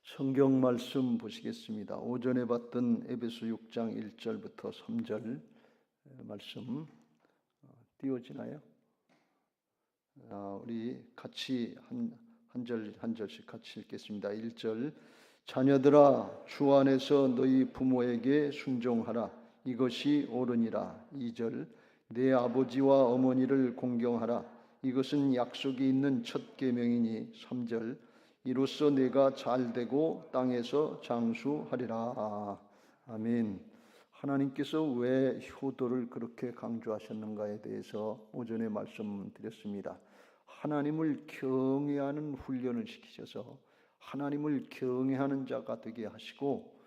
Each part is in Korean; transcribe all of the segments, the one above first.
성경 말씀 보시겠습니다. 오전에 봤던 에베소 6장 1절부터 3절 말씀 띄워지나요? 우리 같이 한 절씩 같이 읽겠습니다. 1절 자녀들아 주 안에서 너희 부모에게 순종하라 이것이 옳으니라. 2절 내 아버지와 어머니를 공경하라 이것은 약속이 있는 첫 계명이니. 3절 이로써 내가 잘되고 땅에서 장수하리라. 아멘. 하나님께서 왜 효도를 그렇게 강조하셨는가에 대해서 오전에 말씀드렸습니다. 하나님을 경외하는 훈련을 시키셔서 하나님을 경외하는 자가 되게 하시고,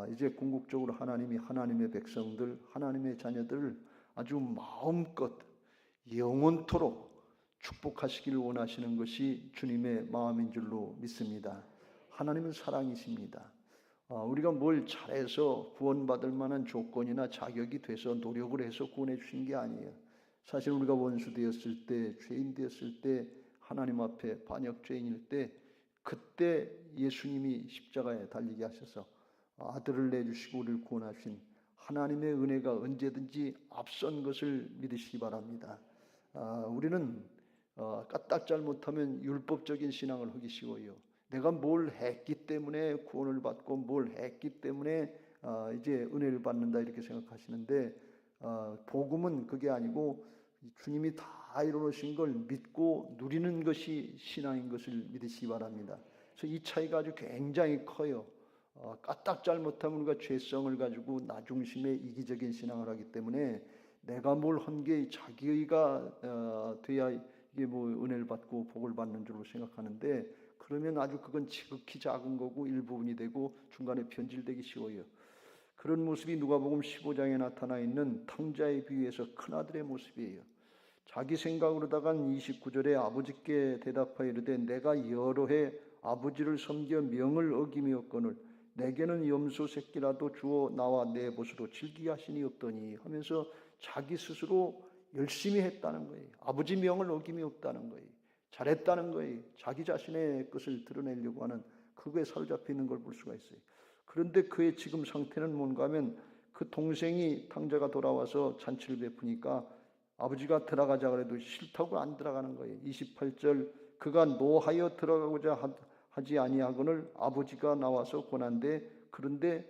이제 궁극적으로 하나님이 하나님의 백성들, 하나님의 자녀들을 아주 마음껏 영원토록 축복하시기를 원하시는 것이 주님의 마음인 줄로 믿습니다. 하나님은 사랑이십니다. 우리가 뭘 잘해서 구원받을 만한 조건이나 자격이 돼서 노력을 해서 구원해 주신 게 아니에요. 사실 우리가 원수 되었을 때, 죄인 되었을 때, 하나님 앞에 반역죄인일 때, 그때 예수님이 십자가에 달리게 하셔서 아들을 내주시고 우리를 구원하신 하나님의 은혜가 언제든지 앞선 것을 믿으시기 바랍니다. 우리는 까딱 잘못하면 율법적인 신앙을 하기 쉬워요. 내가 뭘 했기 때문에 구원을 받고 뭘 했기 때문에 이제 은혜를 받는다 이렇게 생각하시는데, 복음은 그게 아니고 주님이 다 이루어진 걸 믿고 누리는 것이 신앙인 것을 믿으시기 바랍니다. 그래서 이 차이가 아주 굉장히 커요. 까딱 잘못하면 우리가 죄성을 가지고 나 중심의 이기적인 신앙을 하기 때문에 내가 뭘 한 게 자기가 돼야 이게 뭐 은혜를 받고 복을 받는 줄로 생각하는데, 그러면 아주 그건 지극히 작은 거고 일부분이 되고 중간에 변질되기 쉬워요. 그런 모습이 누가복음 15장에 나타나 있는 탕자의 비유에서 큰아들의 모습이에요. 자기 생각으로다간 29절에 아버지께 대답하여 이르되 내가 여러 해 아버지를 섬겨 명을 어기미었거늘 내게는 염소 새끼라도 주어 나와 내 벗으로 즐기게 하시니 없더니 하면서 자기 스스로 열심히 했다는 거예요. 아버지 명을 어김이 없다는 거예요. 잘했다는 거예요. 자기 자신의 것을 드러내려고 하는 그거에 사로잡혀 있는 걸 볼 수가 있어요. 그런데 그의 지금 상태는 뭔가 하면 그 동생이 탕자가 돌아와서 잔치를 베푸니까 아버지가 들어가자 그래도 싫다고 안 들어가는 거예요. 28절 그가 노하여 들어가고자 하지 아니하거늘 아버지가 나와서 권한대 그런데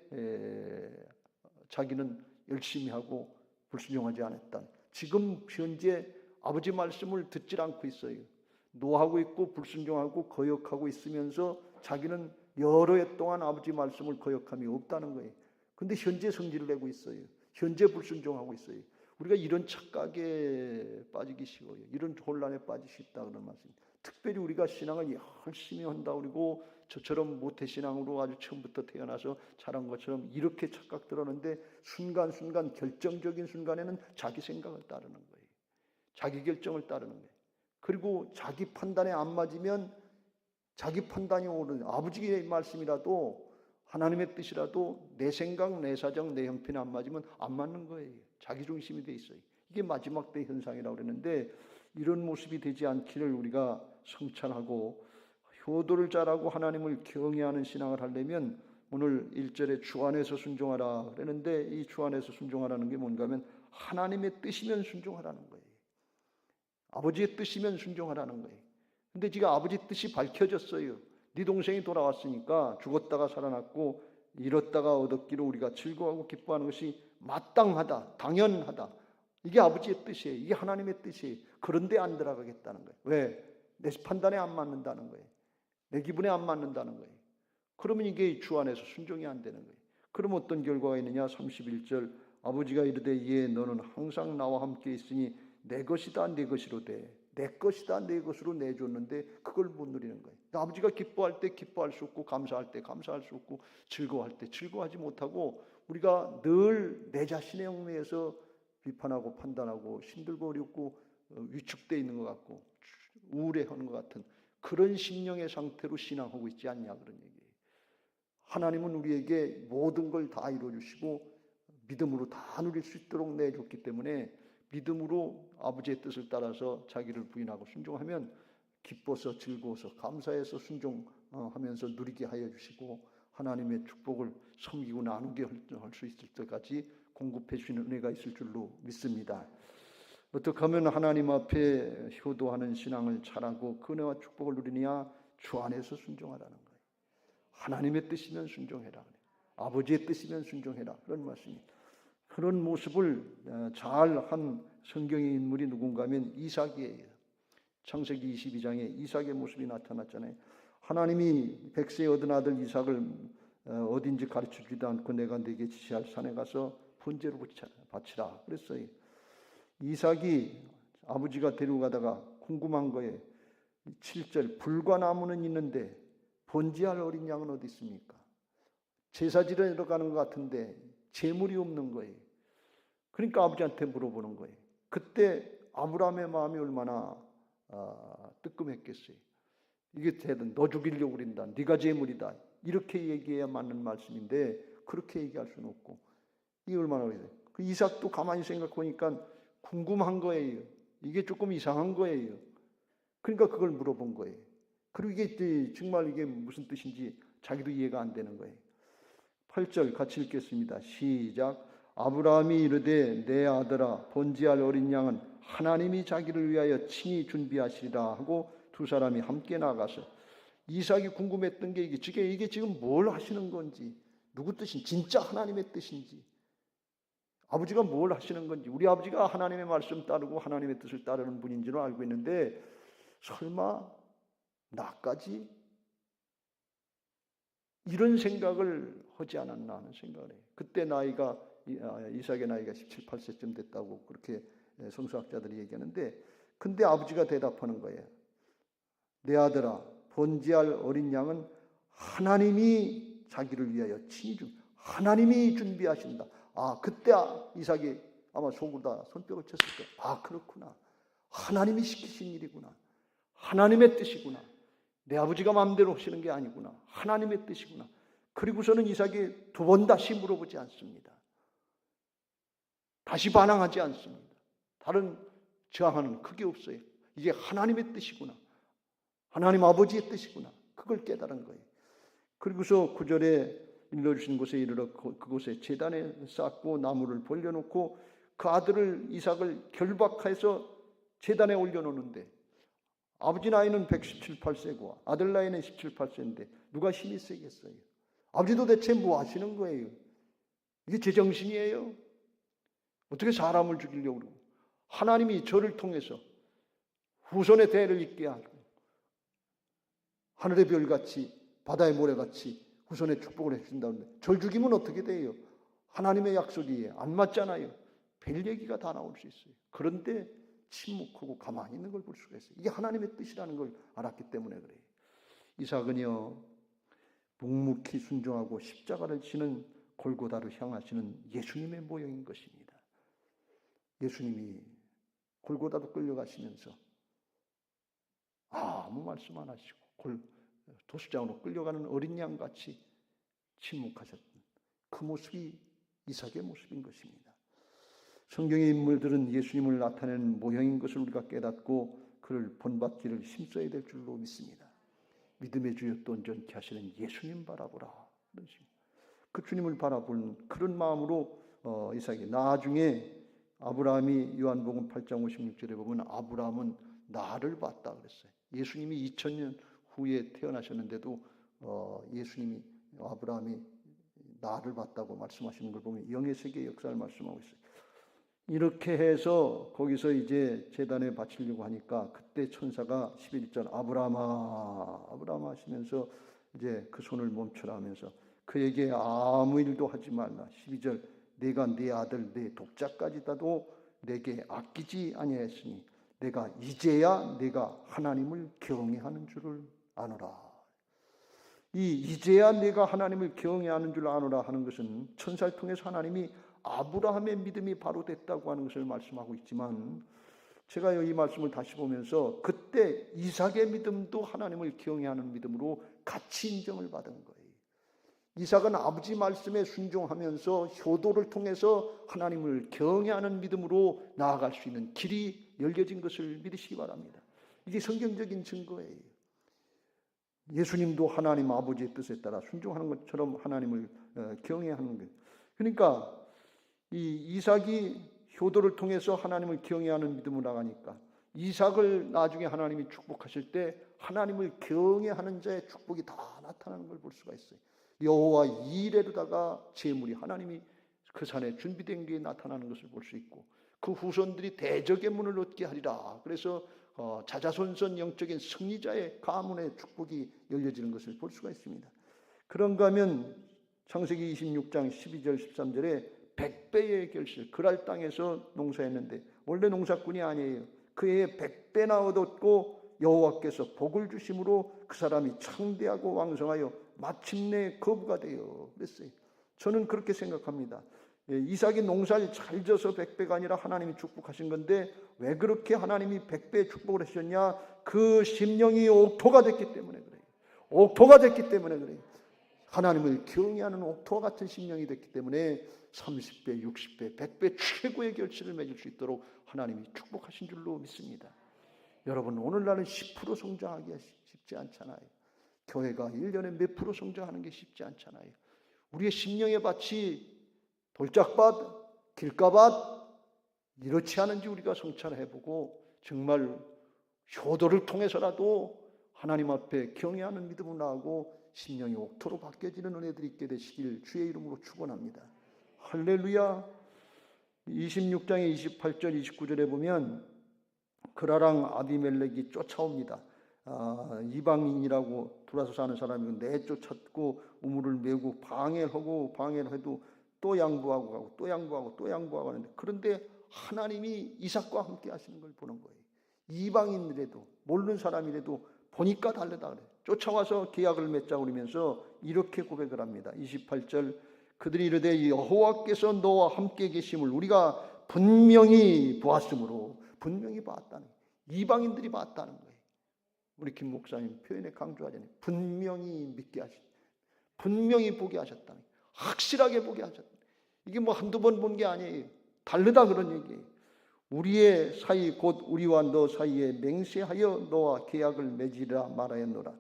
자기는 열심히 하고 불순종하지 않았다. 지금 현재 아버지 말씀을 듣질 않고 있어요. 노하고 있고 불순종하고 거역하고 있으면서 자기는 여러 해 동안 아버지 말씀을 거역함이 없다는 거예요. 근데 현재 성질을 내고 있어요. 현재 불순종하고 있어요. 우리가 이런 착각에 빠지기 쉬워요. 이런 혼란에 빠지기 쉽다 그런 말씀입니다. 특별히 우리가 신앙을 열심히 한다 그러고 저처럼 모태신앙으로 아주 처음부터 태어나서 자란 것처럼 이렇게 착각 들었는데 순간순간 결정적인 순간에는 자기 생각을 따르는 거예요. 자기 결정을 따르는 거예요. 그리고 자기 판단에 안 맞으면 자기 판단이 옳은 아버지의 말씀이라도 하나님의 뜻이라도 내 생각, 내 사정, 내 형편에 안 맞으면 안 맞는 거예요. 자기 중심이 돼 있어요. 이게 마지막 때 현상이라고 그랬는데 이런 모습이 되지 않기를 우리가 성찬하고 효도를 잘하고 하나님을 경외하는 신앙을 하려면 오늘 1절에 주 안에서 순종하라 그랬는데 이 주 안에서 순종하라는 게 뭔가 하면 하나님의 뜻이면 순종하라는 거예요. 아버지의 뜻이면 순종하라는 거예요. 근데 지금 아버지 뜻이 밝혀졌어요. 네 동생이 돌아왔으니까 죽었다가 살아났고 잃었다가 얻었기로 우리가 즐거워하고 기뻐하는 것이 마땅하다, 당연하다. 이게 아버지의 뜻이에요. 이게 하나님의 뜻이에요. 그런데 안 들어가겠다는 거예요. 왜? 내 판단에 안 맞는다는 거예요. 내 기분에 안 맞는다는 거예요. 그러면 이게 주 안에서 순종이 안 되는 거예요. 그럼 어떤 결과가 있느냐? 31절 아버지가 이르되 이에 너는 항상 나와 함께 있으니 내 것이다 내 것이로 돼. 내 것이다 내 것으로 내줬는데 그걸 못 누리는 거예요. 아버지가 기뻐할 때 기뻐할 수 없고 감사할 때 감사할 수 없고 즐거워할 때 즐거워하지 못하고 우리가 늘 내 자신의 영매에서 비판하고 판단하고 힘들고 어렵고 위축되어 있는 것 같고 우울해하는 것 같은 그런 심령의 상태로 신앙하고 있지 않냐 그런 얘기예요. 하나님은 우리에게 모든 걸 다 이루어주시고 믿음으로 다 누릴 수 있도록 내줬기 때문에 믿음으로 아버지의 뜻을 따라서 자기를 부인하고 순종하면 기뻐서 즐거워서 감사해서 순종하면서 누리게 하여 주시고 하나님의 축복을 섬기고 나누게 할 수 있을 때까지 공급해 주시는 은혜가 있을 줄로 믿습니다. 어떻게 하면 하나님 앞에 효도하는 신앙을 잘하고 그 은혜와 축복을 누리느냐? 주 안에서 순종하라는 거예요. 하나님의 뜻이면 순종해라. 아버지의 뜻이면 순종해라. 그런 말씀입니다. 그런 모습을 잘한 성경의 인물이 누군가 하면 이삭이에요. 창세기 22장에 이삭의 모습이 나타났잖아요. 하나님이 백세에 얻은 아들 이삭을 어딘지 가르쳐주지도 않고 내가 네게 지시할 산에 가서 번제로 바치라 그랬어요. 이삭이 아버지가 데리고 가다가 궁금한 거예요. 7절 불과나무는 있는데 번제할 어린 양은 어디 있습니까? 제사 지내러 가는 것 같은데 제물이 없는 거예요. 그러니까 아버지한테 물어보는 거예요. 그때 아브라함의 마음이 얼마나 뜨끔했겠어요. 이게 되든 너 죽이려고 그린다. 네가 제물이다. 이렇게 얘기해야 맞는 말씀인데 그렇게 얘기할 수는 없고 이게 얼마나 그래요. 그 이삭도 가만히 생각해보니까 궁금한 거예요. 이게 조금 이상한 거예요. 그러니까 그걸 물어본 거예요. 그리고 이게 정말 이게 무슨 뜻인지 자기도 이해가 안 되는 거예요. 8절 같이 읽겠습니다. 시작. 아브라함이 이르되 내 아들아 번제할 어린 양은 하나님이 자기를 위하여 친히 준비하시리라 하고 두 사람이 함께 나가서 이삭이 궁금했던 게 이게 지금 뭘 하시는 건지 누구 뜻인지 진짜 하나님의 뜻인지 아버지가 뭘 하시는 건지 우리 아버지가 하나님의 말씀 따르고 하나님의 뜻을 따르는 분인 줄 알고 있는데 설마 나까지 이런 생각을 하지 않았나 하는 생각을 해요. 그때 이삭의 나이가 17, 18세쯤 됐다고 그렇게 성서학자들이 얘기하는데 근데 아버지가 대답하는 거예요. 내 아들아 번제할 어린 양은 하나님이 자기를 위하여 친히 하나님이 준비하신다. 그때 이삭이 아마 속으로 손뼉을 쳤을 때 그렇구나. 하나님이 시키신 일이구나. 하나님의 뜻이구나. 내 아버지가 마음대로 하시는 게 아니구나. 하나님의 뜻이구나. 그리고서는 이삭이 두 번 다시 물어보지 않습니다. 다시 반항하지 않습니다. 다른 저항하는 그게 없어요. 이게 하나님의 뜻이구나. 하나님 아버지의 뜻이구나. 그걸 깨달은 거예요. 그리고서 9절에 일러주신 곳에 이르러 그곳에 제단에 쌓고 나무를 벌려놓고 그 아들을 이삭을 결박해서 제단에 올려놓는데 아버지 나이는 117, 8세고 아들 나이는 17, 8세인데 누가 힘이 세겠어요? 아버지도 대체 뭐 하시는 거예요? 이게 제정신이에요? 어떻게 사람을 죽이려고 그러고 하나님이 저를 통해서 후손의 대를 잇게 하고 하늘의 별같이 바다의 모래같이 후손의 축복을 해주신다는데 절 죽이면 어떻게 돼요? 하나님의 약속이 안 맞잖아요. 별 얘기가 다 나올 수 있어요. 그런데 침묵하고 가만히 있는 걸 볼 수가 있어요. 이게 하나님의 뜻이라는 걸 알았기 때문에 그래요. 이삭은요 묵묵히 순종하고 십자가를 지는 골고다로 향하시는 예수님의 모형인 것입니다. 예수님이 골고다로 끌려가시면서 아무 말씀 안 하시고 도수장으로 끌려가는 어린 양같이 침묵하셨던 그 모습이 이삭의 모습인 것입니다. 성경의 인물들은 예수님을 나타내는 모형인 것을 우리가 깨닫고 그를 본받기를 힘써야 될 줄로 믿습니다. 믿음의 주여 또 온전케 하시는 예수님 바라보라. 그 주님을 바라보는 그런 마음으로 이삭이 나중에 아브라함이 요한복음 8장 56절에 보면 아브라함은 나를 봤다 그랬어요. 예수님이 2000년 후에 태어나셨는데도 예수님이 아브라함이 나를 봤다고 말씀하시는 걸 보면 영의 세계의 역사를 말씀하고 있어요. 이렇게 해서 거기서 이제 제단에 바치려고 하니까 그때 천사가 11절 아브라함아 하시면서 이제 그 손을 멈추라 하면서 그에게 아무 일도 하지 말라. 12절 내가 네 아들 내 독자까지다도 내게 아끼지 아니하였으니 내가 이제야 내가 하나님을 경외하는 줄을 아노라. 이제야 내가 하나님을 경외하는 줄 아노라 하는 것은 천사를 통해서 하나님이 아브라함의 믿음이 바로 됐다고 하는 것을 말씀하고 있지만 제가 이 말씀을 다시 보면서 그때 이삭의 믿음도 하나님을 경외하는 믿음으로 같이 인정을 받은 거예요. 이삭은 아버지 말씀에 순종하면서 효도를 통해서 하나님을 경외하는 믿음으로 나아갈 수 있는 길이 열려진 것을 믿으시기 바랍니다. 이게 성경적인 증거예요. 예수님도 하나님 아버지의 뜻에 따라 순종하는 것처럼 하나님을 경외하는 거예요. 그러니까 이 이삭이 효도를 통해서 하나님을 경외하는 믿음으로 나가니까 이삭을 나중에 하나님이 축복하실 때 하나님을 경외하는 자의 축복이 다 나타나는 걸 볼 수가 있어요. 여호와 이레로다가 제물이 하나님이 그 산에 준비된 게 나타나는 것을 볼 수 있고, 그 후손들이 대적의 문을 얻게 하리라. 그래서 자자손손 영적인 승리자의 가문의 축복이 열려지는 것을 볼 수가 있습니다. 그런가 하면 창세기 26장 12절 13절에 100배의 결실, 그랄 땅에서 농사했는데 원래 농사꾼이 아니에요. 그 해에 100배나 얻었고 여호와께서 복을 주심으로 그 사람이 창대하고 왕성하여 마침내 거부가 되어 그랬어요. 저는 그렇게 생각합니다. 이삭이 농사를 잘 져서 100배가 아니라 하나님이 축복하신 건데, 왜 그렇게 하나님이 100배의 축복을 하셨냐? 그 심령이 옥토가 됐기 때문에 그래요. 옥토가 됐기 때문에 그래요. 하나님을 경외하는 옥토와 같은 심령이 됐기 때문에 30배, 60배, 100배 최고의 결실을 맺을 수 있도록 하나님이 축복하신 줄로 믿습니다. 여러분, 오늘날은 10% 성장하기가 쉽지 않잖아요. 교회가 1년에 몇 프로 성장하는 게 쉽지 않잖아요. 우리의 심령의 밭이 돌짝밭, 길가밭 이렇지 않은지 우리가 성찰해보고 정말 효도를 통해서라도 하나님 앞에 경외하는 믿음으로 나아가고 심령이 옥토로 바뀌어지는 은혜들이 있게 되시길 주의 이름으로 축원합니다. 할렐루야. 26장의 28절 29절에 보면 그라랑 아비멜렉이 쫓아옵니다. 이방인이라고 돌아서 사는 사람이 내쫓았고 우물을 메고 방해를 해도 또 양보하고 가고 또 양보하고 또 양보하고 하는데, 그런데 하나님이 이삭과 함께 하시는 걸 보는 거예요. 이방인이라도 모르는 사람이라도 보니까 다르다 그래요. 쫓아와서 계약을 맺자고 그러면서 이렇게 고백을 합니다. 28절 그들이 이르되 여호와께서 너와 함께 계심을 우리가 분명히 보았으므로, 분명히 봤다는 거예요. 이방인들이 봤다는 거예요. 우리 김 목사님 표현에 강조하잖아요. 분명히 믿게 하셨다. 분명히 보게 하셨다는 거예요. 확실하게 보게 하셨다. 이게 뭐 한두 번 본 게 아니에요. 다르다 그런 얘기예요. 우리의 사이 곧 우리와 너 사이에 맹세하여 너와 계약을 맺으라 말하였노라.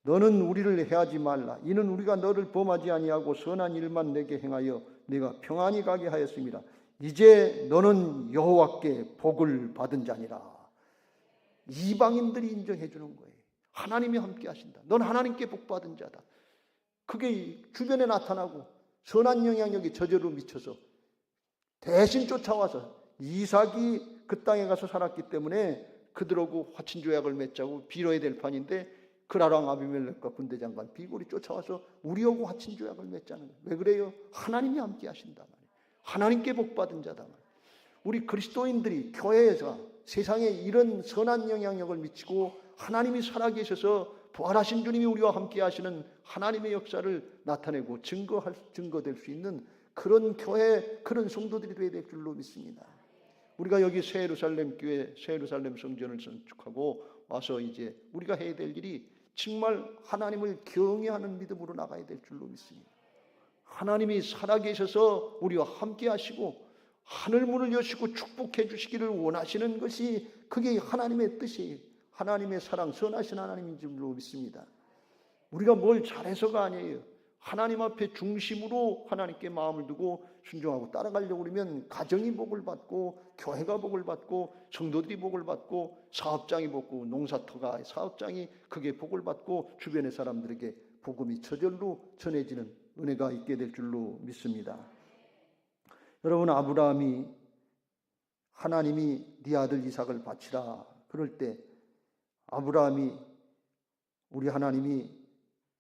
너는 우리를 해하지 말라. 이는 우리가 너를 범하지 아니하고 선한 일만 내게 행하여 내가 평안히 가게 하였습니다. 이제 너는 여호와께 복을 받은 자니라. 이방인들이 인정해 주는 거예요. 하나님이 함께 하신다. 넌 하나님께 복 받은 자다. 그게 주변에 나타나고 선한 영향력이 저절로 미쳐서 대신 쫓아와서 이삭이 그 땅에 가서 살았기 때문에 그들하고 화친조약을 맺자고 빌어야 될 판인데, 그라랑 아비멜렉과 군대장관 비골이 쫓아와서 우리하고 화친조약을 맺자는 거예요. 왜 그래요? 하나님이 함께 하신다 말이에요. 하나님께 복받은 자다 말이에요. 우리 그리스도인들이 교회에서 세상에 이런 선한 영향력을 미치고 하나님이 살아계셔서 부활하신 주님이 우리와 함께 하시는 하나님의 역사를 나타내고 증거될 수 있는 그런 교회, 그런 성도들이 되어야 될 줄로 믿습니다. 우리가 여기 새 예루살렘 교회, 새 예루살렘 성전을 건축하고 와서 이제 우리가 해야 될 일이 정말 하나님을 경외하는 믿음으로 나가야 될 줄로 믿습니다. 하나님이 살아계셔서 우리와 함께 하시고 하늘문을 여시고 축복해 주시기를 원하시는 것이, 그게 하나님의 뜻이에요. 하나님의 사랑, 선하신 하나님인 줄로 믿습니다. 우리가 뭘 잘해서가 아니에요. 하나님 앞에 중심으로 하나님께 마음을 두고 순종하고 따라가려고 그러면 가정이 복을 받고 교회가 복을 받고 성도들이 복을 받고 사업장이 복고 농사터가 사업장이 그게 복을 받고 주변의 사람들에게 복음이 저절로 전해지는 은혜가 있게 될 줄로 믿습니다. 여러분, 아브라함이 하나님이 네 아들 이삭을 바치라 그럴 때 아브라함이 우리 하나님이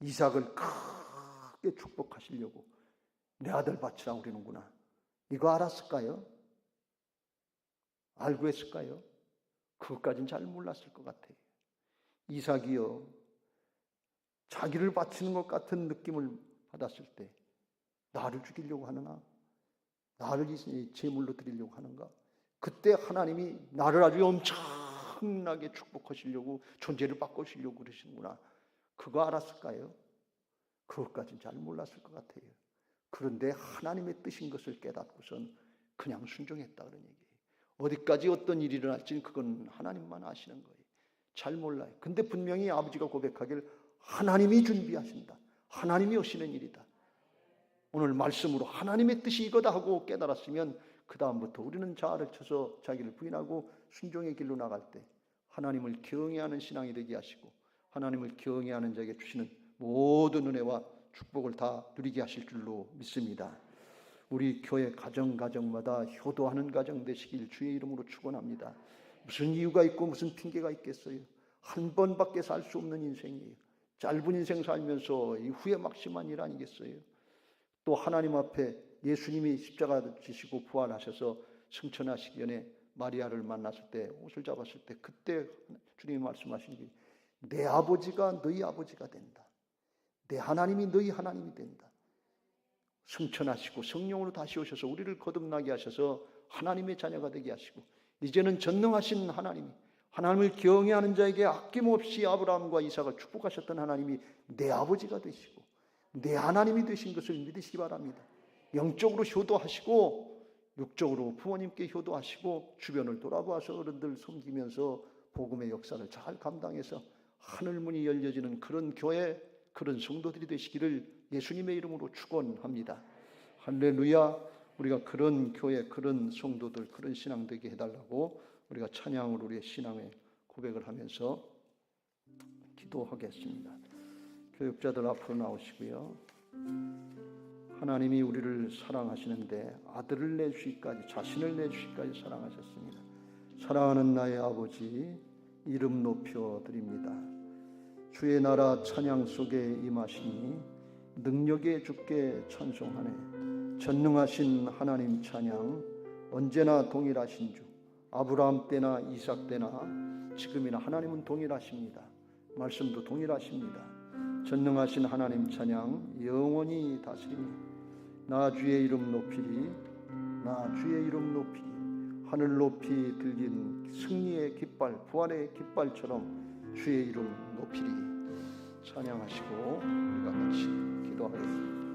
이삭을 크게 축복하시려고 내 아들 바치라고 그러는구나, 이거 알았을까요? 알고 했을까요? 그것까지는 잘 몰랐을 것 같아요. 이삭이요, 자기를 바치는 것 같은 느낌을 받았을 때 나를 죽이려고 하느냐, 나를 제물로 드리려고 하는가, 그때 하나님이 나를 아주 엄청나게 축복하시려고 존재를 바꾸시려고 그러시는구나, 그거 알았을까요? 그것까지는 잘 몰랐을 것 같아요. 그런데 하나님의 뜻인 것을 깨닫고선 그냥 순종했다 그런 얘기예요. 어디까지 어떤 일이 일어날지는 그건 하나님만 아시는 거예요. 잘 몰라요. 근데 분명히 아버지가 고백하길 하나님이 준비하신다. 하나님이 하시는 일이다. 오늘 말씀으로 하나님의 뜻이 이거다 하고 깨달았으면 그 다음부터 우리는 자아를 쳐서 자기를 부인하고 순종의 길로 나갈 때 하나님을 경외하는 신앙이 되게 하시고 하나님을 경외하는 자에게 주시는 모든 은혜와 축복을 다 누리게 하실 줄로 믿습니다. 우리 교회 가정마다 효도하는 가정 되시길 주의 이름으로 축원합니다. 무슨 이유가 있고 무슨 핑계가 있겠어요? 한 번밖에 살 수 없는 인생이에요. 짧은 인생 살면서 이 후회 막심한 일 아니겠어요? 또 하나님 앞에 예수님이 십자가 지시고 부활하셔서 승천하시기 전에 마리아를 만났을 때 옷을 잡았을 때 그때 주님이 말씀하신 게 내 아버지가 너희 아버지가 된다. 내 하나님이 너희 하나님이 된다. 승천하시고 성령으로 다시 오셔서 우리를 거듭나게 하셔서 하나님의 자녀가 되게 하시고 이제는 전능하신 하나님이 하나님을 경외하는 자에게 아낌없이 아브라함과 이삭을 축복하셨던 하나님이 내 아버지가 되시고 내 하나님이 되신 것을 믿으시기 바랍니다. 영적으로 효도하시고 육적으로 부모님께 효도하시고 주변을 돌아보아서 어른들 섬기면서 복음의 역사를 잘 감당해서 하늘문이 열려지는 그런 교회, 그런 성도들이 되시기를 예수님의 이름으로 축원합니다. 할렐루야. 우리가 그런 교회, 그런 성도들, 그런 신앙 되게 해달라고 우리가 찬양으로 우리의 신앙의 고백을 하면서 기도하겠습니다. 교육자들 앞으로 나오시고요. 하나님이 우리를 사랑하시는데 아들을 내주시기까지, 자신을 내주시기까지 사랑하셨습니다. 사랑하는 나의 아버지, 이름 높여 드립니다. 주의 나라 찬양 속에 임하시니 능력의 주께 찬송하네. 전능하신 하나님 찬양, 언제나 동일하신 주, 아브라함 때나 이삭 때나 지금이나 하나님은 동일하십니다. 말씀도 동일하십니다. 전능하신 하나님 찬양, 영원히 다스리니 나 주의 이름 높이리, 나 주의 이름 높이리. 하늘 높이 들린 승리의 깃발, 부활의 깃발처럼 주의 이름 높이리. 찬양하시고 우리가 같이 기도하겠습니다.